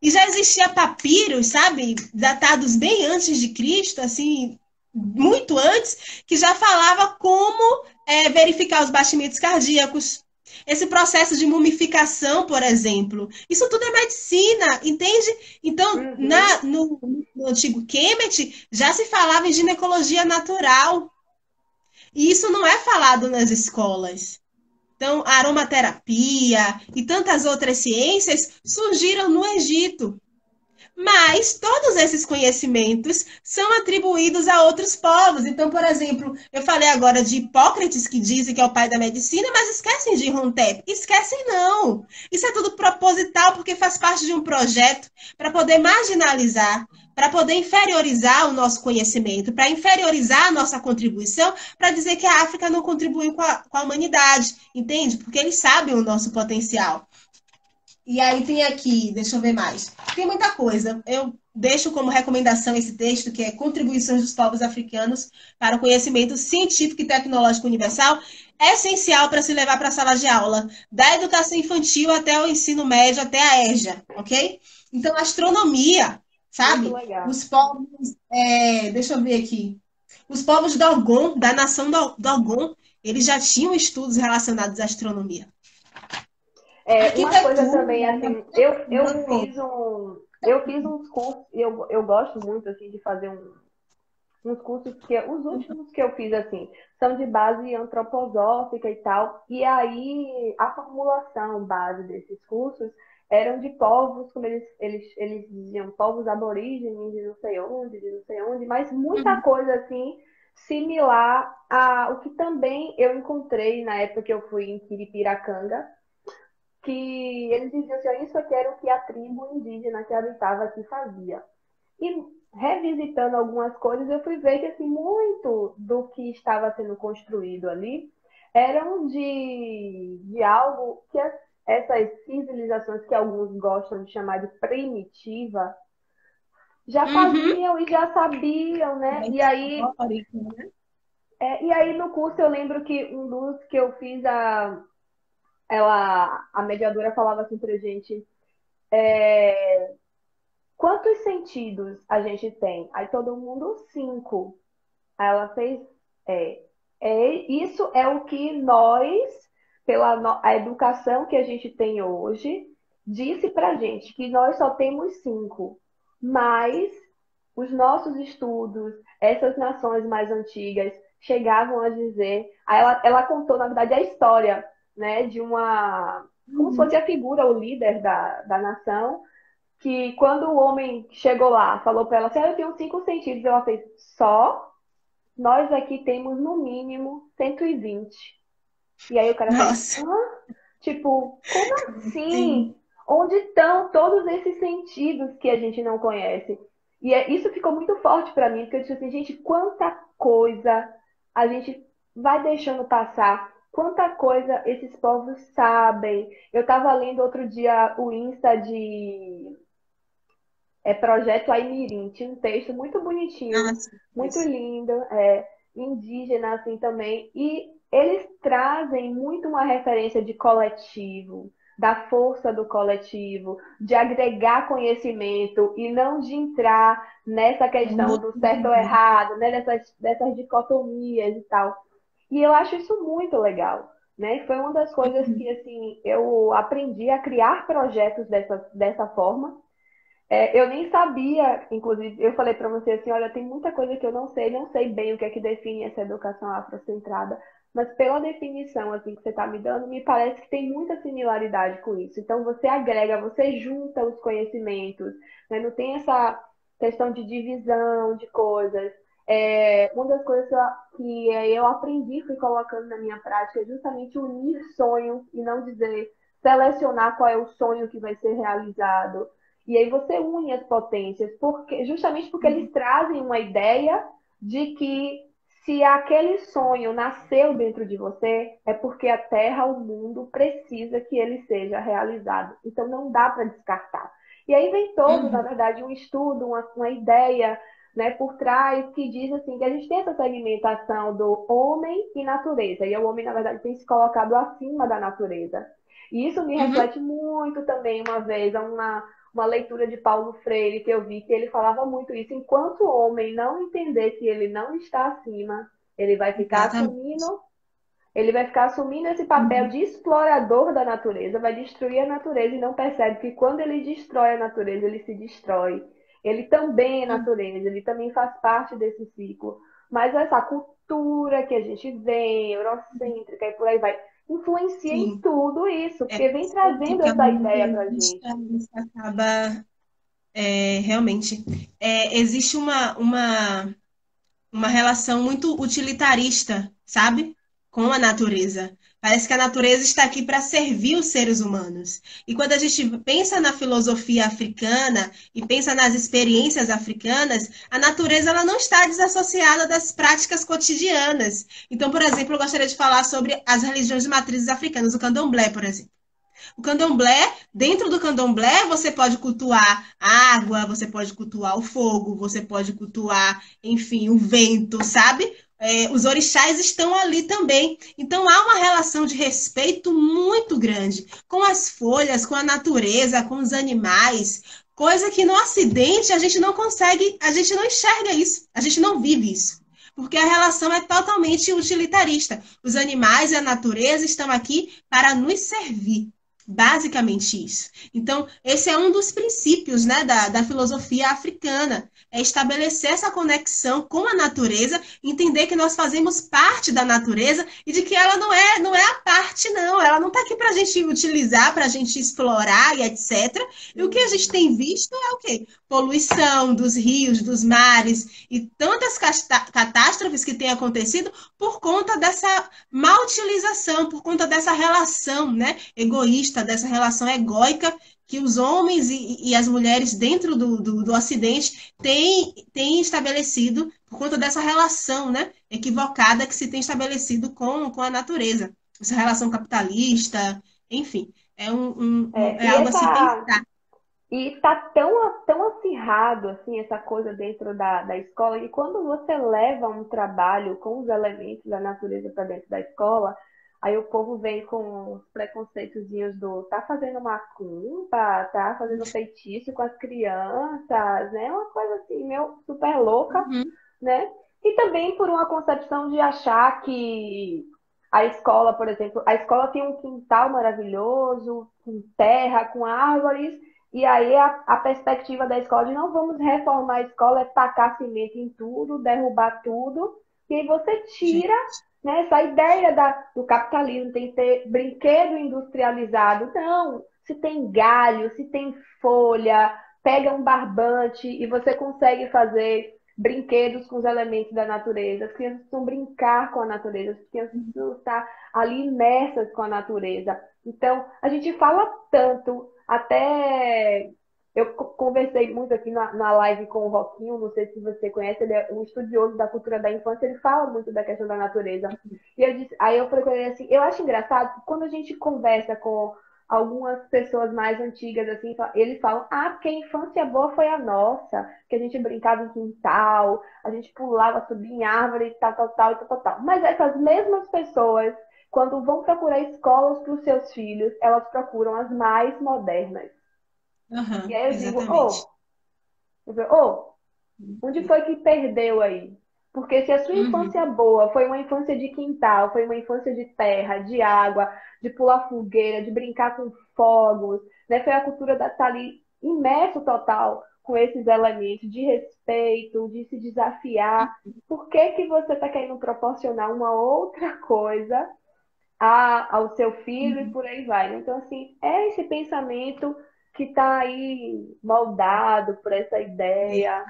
E já existia papiros, sabe, datados bem antes de Cristo, assim, muito antes, que já falava como verificar os batimentos cardíacos. Esse processo de mumificação, por exemplo, isso tudo é medicina, entende? Então, Uhum. no antigo Kemet, já se falava em ginecologia natural. E isso não é falado nas escolas. Então, a aromaterapia e tantas outras ciências surgiram no Egito. Mas todos esses conhecimentos são atribuídos a outros povos. Então, por exemplo, eu falei agora de Hipócrates, que dizem que é o pai da medicina, mas esquecem de Imhotep. Esquecem não. Isso é tudo proposital, porque faz parte de um projeto para poder marginalizar, para poder inferiorizar o nosso conhecimento, para inferiorizar a nossa contribuição, para dizer que a África não contribui com a humanidade, entende? Porque eles sabem o nosso potencial. E aí tem aqui, deixa eu ver mais. Tem muita coisa. Eu deixo como recomendação esse texto, que é Contribuições dos Povos Africanos para o Conhecimento Científico e Tecnológico Universal, é essencial para se levar para a sala de aula, da educação infantil até o ensino médio, até a EJA, ok? Então, astronomia, Muito sabe? legal. Os povos, deixa eu ver aqui. Os povos Dogon, da nação Dogon, eles já tinham estudos relacionados à astronomia. Uma coisa Arquitetura, também, assim, eu fiz uns cursos, e eu gosto muito, assim, de fazer uns cursos que, os últimos que eu fiz, assim, são de base antroposófica e tal, e aí a formulação base desses cursos eram de povos, como eles diziam, povos aborígenes de não sei onde, mas muita coisa, assim, similar ao que também eu encontrei na época que eu fui em Quiripiracanga, que eles diziam assim, isso aqui era o que a tribo indígena que habitava aqui fazia. E revisitando algumas coisas, eu fui ver que assim, muito do que estava sendo construído ali eram de algo que essas civilizações que alguns gostam de chamar de primitiva já Uhum. faziam e já sabiam, né? E aí no curso eu lembro que um dos que eu fiz a mediadora falava assim pra gente, quantos sentidos a gente tem? Aí todo mundo, 5. Aí ela fez, é, isso é o que nós, a educação que a gente tem hoje, disse pra gente, que nós só temos 5. Mas os nossos estudos, essas nações mais antigas, chegavam a dizer, aí ela contou, na verdade, a história, né, de uma, como se Uhum. fosse a figura, o líder da nação, que quando o homem chegou lá, falou para ela assim, eu tenho 5 sentidos, ela fez, só? Nós aqui temos no mínimo 120. E aí o cara fez, Nossa, hã? Tipo, como sim. assim? Onde estão todos esses sentidos que a gente não conhece? E isso ficou muito forte para mim, porque eu disse assim, gente, quanta coisa a gente vai deixando passar, quanta coisa esses povos sabem. Eu estava lendo outro dia o Insta de Projeto Aimirim, tinha um texto muito bonitinho, Nossa, muito isso. lindo, indígena assim também, e eles trazem muito uma referência de coletivo, da força do coletivo, de agregar conhecimento e não de entrar nessa questão do certo ou errado, né, dessas dicotomias e tal. E eu acho isso muito legal. Né? Foi uma das coisas que assim eu aprendi a criar projetos dessa forma, eu nem sabia, inclusive, eu falei para você assim, olha, tem muita coisa que eu não sei bem o que é que define essa educação afrocentrada, mas pela definição assim que você está me dando, me parece que tem muita similaridade com isso. Então você agrega, você junta os conhecimentos, né? Não tem essa questão de divisão de coisas. Uma das coisas que eu aprendi, fui colocando na minha prática, é justamente unir sonhos e não dizer selecionar qual é o sonho que vai ser realizado. E aí você une as potências, justamente porque eles trazem uma ideia de que se aquele sonho nasceu dentro de você, é porque a Terra, o mundo, precisa que ele seja realizado. Então não dá para descartar. E aí vem todo, na Uhum. verdade, um estudo, uma ideia, né, por trás que diz assim que a gente tem essa segmentação do homem e natureza. E o homem, na verdade, tem se colocado acima da natureza. E isso me Uhum. reflete muito também, uma vez, uma leitura de Paulo Freire que eu vi que ele falava muito isso. Enquanto o homem não entender que ele não está acima, ele vai ficar Exatamente. assumindo, ele vai ficar assumindo esse papel Uhum. de explorador da natureza, vai destruir a natureza e não percebe que quando ele destrói a natureza, ele se destrói. Ele também é Uhum. natureza, ele também faz parte desse ciclo. Mas essa cultura que a gente vem, eurocêntrica e por aí vai, influencia em Sim. tudo isso, É porque vem interessante trazendo que é essa uma ideia pra revista, gente. você acaba realmente. Existe uma relação muito utilitarista, sabe? Com a natureza. Parece que a natureza está aqui para servir os seres humanos. E quando a gente pensa na filosofia africana e pensa nas experiências africanas, a natureza ela não está desassociada das práticas cotidianas. Então, por exemplo, eu gostaria de falar sobre as religiões de matrizes africanas, o candomblé, por exemplo. O candomblé, dentro do candomblé, você pode cultuar a água, você pode cultuar o fogo, você pode cultuar, enfim, o vento, sabe? Os orixás estão ali também. Então há uma relação de respeito muito grande com as folhas, com a natureza, com os animais, coisa que no Ocidente a gente não consegue, a gente não enxerga isso, a gente não vive isso. Porque a relação é totalmente utilitarista. Os animais e a natureza estão aqui para nos servir. Basicamente isso. Então, esse é um dos princípios, né, da filosofia africana, é estabelecer essa conexão com a natureza, entender que nós fazemos parte da natureza e de que ela não é a parte, não. Ela não está aqui para a gente utilizar, para a gente explorar e etc. E o que a gente Uhum. tem visto é o quê? Poluição dos rios, dos mares e tantas catástrofes que têm acontecido por conta dessa mal utilização, por conta dessa relação, né, egoísta, dessa relação egóica que os homens e as mulheres dentro do Ocidente têm estabelecido por conta dessa relação, né, equivocada que se tem estabelecido com a natureza. Essa relação capitalista, enfim, é E algo a se essa pensar. e tá tão acirrado assim essa coisa dentro da escola que quando você leva um trabalho com os elementos da natureza para dentro da escola, aí o povo vem com os preconceitozinhos do tá fazendo macumba, tá fazendo feitiço com as crianças, né? Uma coisa assim, meio super louca, Uhum, né? E também por uma concepção de achar que a escola, por exemplo, a escola tem um quintal maravilhoso, com terra, com árvores, e aí a perspectiva da escola de não vamos reformar a escola é tacar cimento em tudo, derrubar tudo, e aí você tira, gente. né, essa ideia do capitalismo, tem que ter brinquedo industrializado. Não, se tem galho, se tem folha, pega um barbante e você consegue fazer brinquedos com os elementos da natureza. As crianças precisam brincar com a natureza, as crianças precisam estar ali imersas com a natureza. Então, a gente fala tanto, até eu conversei muito aqui na live com o Roquinho, não sei se você conhece, ele é um estudioso da cultura da infância, ele fala muito da questão da natureza. E eu disse, aí eu procurei assim, eu acho engraçado que quando a gente conversa com algumas pessoas mais antigas, assim, eles falam, porque a infância boa foi a nossa, que a gente brincava em quintal, a gente pulava, subia em árvore, tal, tal, tal, tal, tal, tal. Mas essas mesmas pessoas, quando vão procurar escolas para os seus filhos, elas procuram as mais modernas. E Aham, aí eu digo, exatamente. onde foi que perdeu aí? Porque se a sua Uhum, infância boa foi uma infância de quintal, foi uma infância de terra, de água, de pular fogueira, de brincar com fogos, né? Foi a cultura da estar ali imerso total com esses elementos de respeito, de se desafiar. Por que que você está querendo proporcionar uma outra coisa ao seu filho e uhum. por aí vai, né? Então, assim, é esse pensamento que está aí moldado por essa ideia,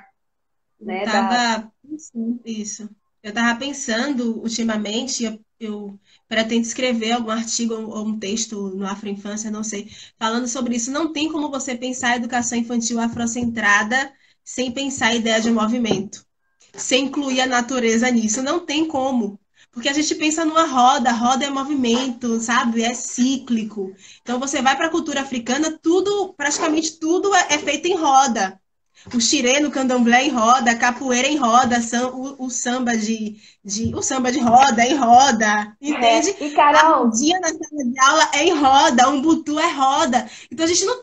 Eu né, estava pensando isso. Eu estava pensando ultimamente, eu pretendo escrever algum artigo ou um texto no Afroinfância, não sei, falando sobre isso. Não tem como você pensar a educação infantil afrocentrada sem pensar a ideia de movimento, sem incluir a natureza nisso. Não tem como. Porque a gente pensa numa roda, roda é movimento, sabe? É cíclico. Então você vai para a cultura africana, tudo, praticamente tudo é feito em roda. O xirê no candomblé em roda, a capoeira em roda, o samba o samba de roda em roda, entende? E A Carol, rodinha na sala de aula é em roda, um butu é roda. Então a gente não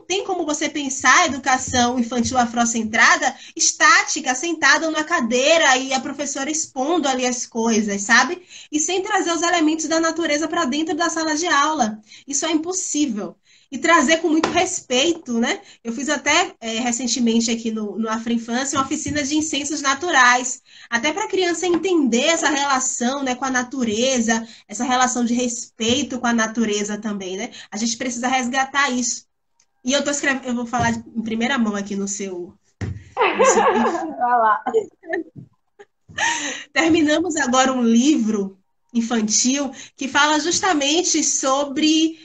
tem como você pensar a educação infantil afrocentrada estática, sentada numa cadeira e a professora expondo ali as coisas, sabe? E sem trazer os elementos da natureza para dentro da sala de aula. Isso é impossível. E trazer com muito respeito, né? Eu fiz até recentemente aqui no Afroinfância uma oficina de incensos naturais, até para a criança entender essa relação, né, com a natureza, essa relação de respeito com a natureza também, né? A gente precisa resgatar isso. E eu tô escrevendo, eu vou falar em primeira mão aqui no seu perfil. vai lá. Terminamos agora um livro infantil que fala justamente sobre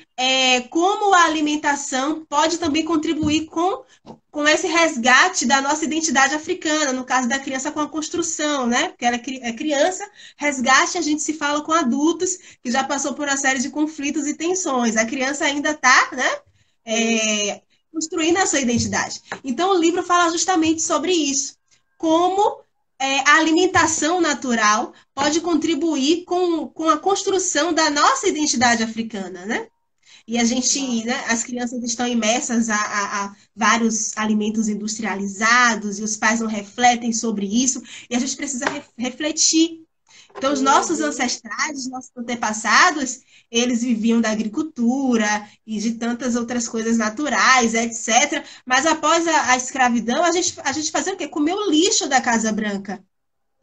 como a alimentação pode também contribuir com esse resgate da nossa identidade africana, no caso da criança com a construção, né? Porque ela é criança, resgate a gente se fala com adultos que já passou por uma série de conflitos e tensões. A criança ainda está, né? Construindo a sua identidade. Então, o livro fala justamente sobre isso. Como a alimentação natural pode contribuir com a construção da nossa identidade africana, né? E a gente, né, as crianças estão imersas a vários alimentos industrializados e os pais não refletem sobre isso, e a gente precisa refletir. Então, os nossos Uhum. ancestrais, os nossos antepassados, eles viviam da agricultura e de tantas outras coisas naturais, etc. Mas após a escravidão, a gente fazia o quê? Comer o lixo da Casa Branca.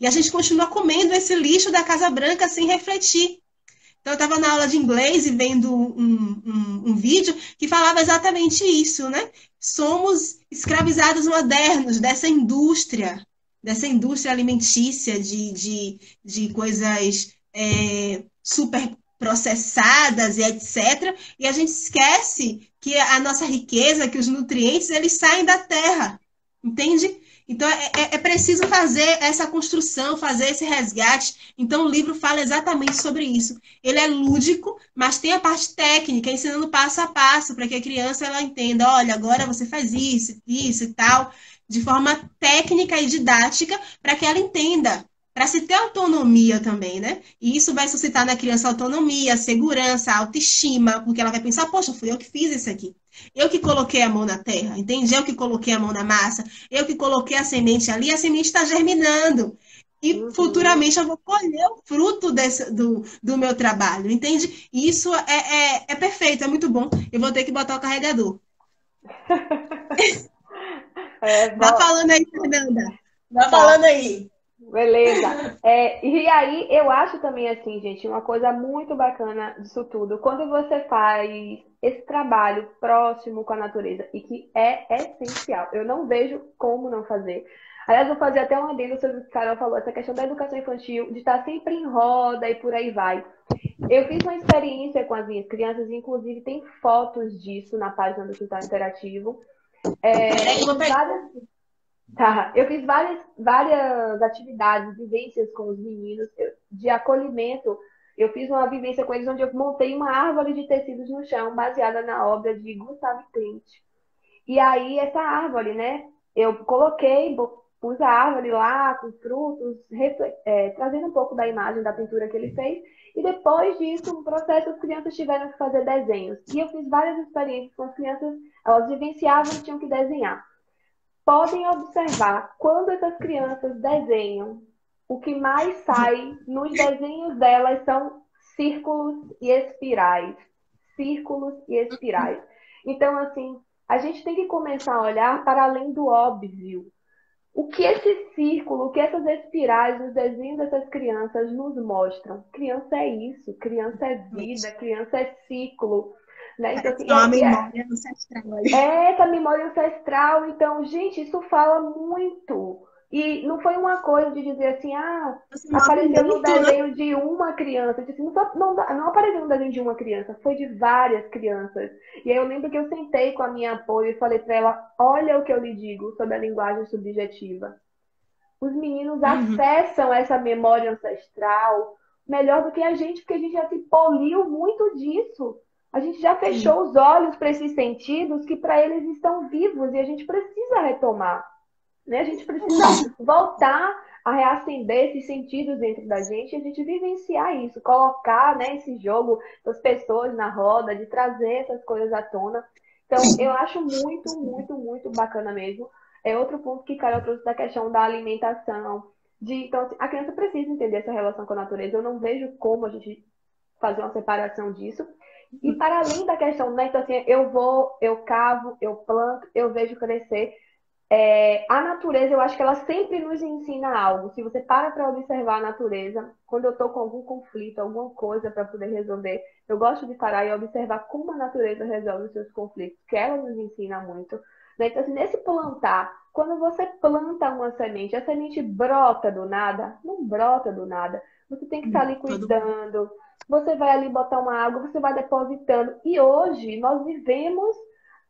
E a gente continua comendo esse lixo da Casa Branca sem refletir. Então, eu estava na aula de inglês e vendo um vídeo que falava exatamente isso, né? Somos escravizados modernos dessa indústria alimentícia de coisas super processadas e etc. E a gente esquece que a nossa riqueza, que os nutrientes, eles saem da terra, entende? Então, é preciso fazer essa construção, fazer esse resgate. Então, o livro fala exatamente sobre isso. Ele é lúdico, mas tem a parte técnica, ensinando passo a passo, para que a criança ela entenda, olha, agora você faz isso e tal, de forma técnica e didática, para que ela entenda, para se ter autonomia também, né? E isso vai suscitar na criança autonomia, segurança, autoestima, porque ela vai pensar, poxa, fui eu que fiz isso aqui. Eu que coloquei a mão na terra, entende? Eu que coloquei a mão na massa, eu que coloquei a semente ali, a semente está germinando. E Uhum. futuramente eu vou colher o fruto do meu trabalho, entende? E isso é perfeito, é muito bom. Eu vou ter que botar o carregador. É, Vai falando aí, Fernanda. Vai tá. falando aí. Beleza. E aí, eu acho também assim, gente, uma coisa muito bacana disso tudo, quando você faz esse trabalho próximo com a natureza, e que é essencial, eu não vejo como não fazer. Aliás, eu vou fazer até um adendo sobre o que a Carol falou, essa questão da educação infantil, de estar sempre em roda e por aí vai. Eu fiz uma experiência com as minhas crianças, inclusive tem fotos disso na página do Quintal Interativo. Peraí que eu Eu vou fiz pegar. várias Tá, eu fiz várias atividades, vivências com os meninos de acolhimento. Eu fiz uma vivência com eles onde eu montei uma árvore de tecidos no chão, baseada na obra de Gustav Klimt. E aí, essa árvore, né? Eu coloquei, pus a árvore lá com frutos, trazendo um pouco da imagem da pintura que ele fez. E depois disso, no processo, as crianças tiveram que fazer desenhos. E eu fiz várias experiências com as crianças, elas vivenciavam e tinham que desenhar. Podem observar, quando essas crianças desenham, o que mais sai nos desenhos delas são círculos e espirais. Círculos e espirais. Então, assim, a gente tem que começar a olhar para além do óbvio. O que esse círculo, o que essas espirais nos desenhos dessas crianças nos mostram? Criança é isso, criança é vida, criança é ciclo. Né? Então, Parece assim, que é uma memória ancestral ali. essa memória ancestral, então, gente, isso fala muito. E não foi uma coisa de dizer assim, Esse apareceu no movimento, né? desenho de uma criança. Eu disse, não apareceu no desenho de uma criança, foi de várias crianças. E aí eu lembro que eu sentei com a minha apoio e falei para ela, olha o que eu lhe digo sobre a linguagem subjetiva. Os meninos Uhum. acessam essa memória ancestral melhor do que a gente, porque a gente já se poliu muito disso. A gente já Sim. fechou os olhos para esses sentidos que para eles estão vivos e a gente precisa retomar, né? A gente precisa voltar a reacender esses sentidos dentro da gente e a gente vivenciar isso, colocar, né, esse jogo das pessoas na roda, de trazer essas coisas à tona. Então, eu acho muito, muito, muito bacana mesmo. É outro ponto que Carol trouxe da questão da alimentação. Então, assim, a criança precisa entender essa relação com a natureza. Eu não vejo como a gente fazer uma separação disso. E para além da questão, né? Então, assim, eu vou, eu cavo, eu planto, eu vejo crescer. A natureza, eu acho que ela sempre nos ensina algo. Se você para observar a natureza, quando eu estou com algum conflito, alguma coisa para poder resolver, eu gosto de parar e observar como a natureza resolve os seus conflitos, que ela nos ensina muito. Né? Então, assim, nesse plantar, quando você planta uma semente, a semente brota do nada? Não brota do nada. Você tem que estar ali Todo mundo. cuidando, você vai ali botar uma água, você vai depositando. E hoje nós vivemos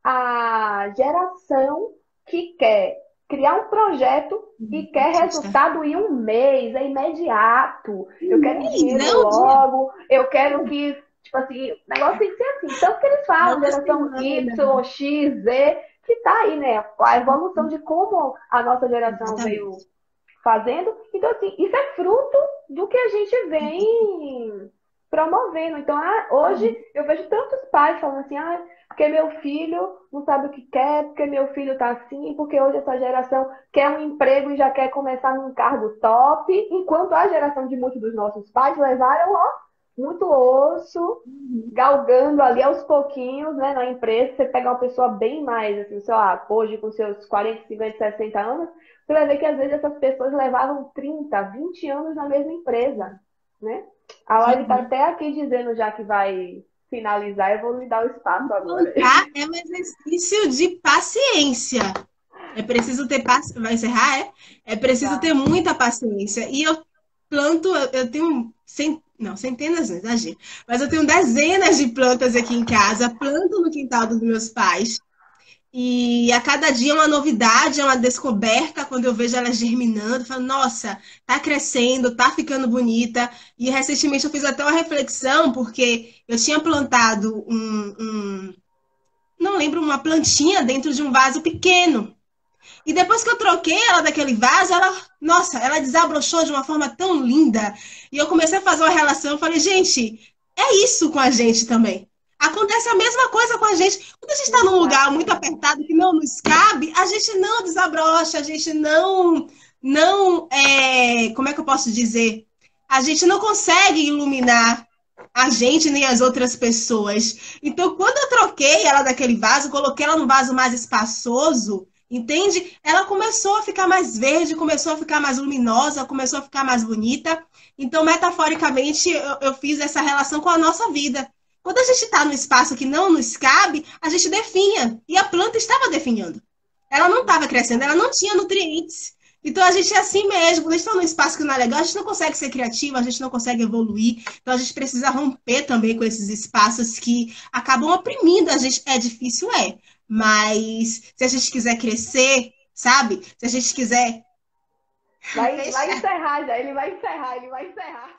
a geração que quer criar um projeto e quer resultado em um mês, é imediato. Eu quero dinheiro Não, dia. logo, eu quero que, tipo assim, o negócio tem que ser assim. Tanto que eles falam, Uma geração semana. Y, X, Z, que tá aí, né? A evolução de como a nossa geração veio Exatamente. fazendo. Então, assim, isso é fruto do que a gente vem promovendo. Então, hoje eu vejo tantos pais falando assim, porque meu filho não sabe o que quer, porque meu filho está assim, porque hoje essa geração quer um emprego e já quer começar num cargo top, enquanto a geração de muitos dos nossos pais levaram, ó, muito osso, galgando ali aos pouquinhos, né, na empresa. Você pega uma pessoa bem mais, assim, sei lá, hoje com seus 40, 50, 60 anos, você vai ver que às vezes essas pessoas levavam 30, 20 anos na mesma empresa, né? A live está Uhum. até aqui dizendo já que vai finalizar, eu vou lhe dar o espaço agora. Plantar é um exercício de paciência. É preciso ter paciência. Vai encerrar, é? É preciso ter Já. muita paciência. E eu planto, eu tenho não, centenas, não exagero, mas eu tenho dezenas de plantas aqui em casa, planto no quintal dos meus pais. E a cada dia é uma novidade, é uma descoberta. Quando eu vejo ela germinando, eu falo, nossa, tá crescendo, tá ficando bonita. E recentemente eu fiz até uma reflexão, porque eu tinha plantado não lembro, uma plantinha dentro de um vaso pequeno. E depois que eu troquei ela daquele vaso, nossa, ela desabrochou de uma forma tão linda. E eu comecei a fazer uma relação, eu falei, gente, é isso com a gente também. Acontece a mesma coisa com a gente. Quando a gente está num lugar muito Exatamente. apertado que não nos cabe, a gente não desabrocha, a gente como é que eu posso dizer? A gente não consegue iluminar a gente nem as outras pessoas. Então, quando eu troquei ela daquele vaso, coloquei ela num vaso mais espaçoso, entende? Ela começou a ficar mais verde, começou a ficar mais luminosa, começou a ficar mais bonita. Então, metaforicamente, eu fiz essa relação com a nossa vida. Quando a gente está no espaço que não nos cabe, a gente definha. E a planta estava definhando. Ela não estava crescendo, ela não tinha nutrientes. Então a gente é assim mesmo. Quando a gente está num espaço que não é legal, a gente não consegue ser criativo, a gente não consegue evoluir. Então a gente precisa romper também com esses espaços que acabam oprimindo a gente. É difícil, é. Mas se a gente quiser crescer, sabe? Se a gente quiser Vai fechar. encerrar já, ele vai encerrar.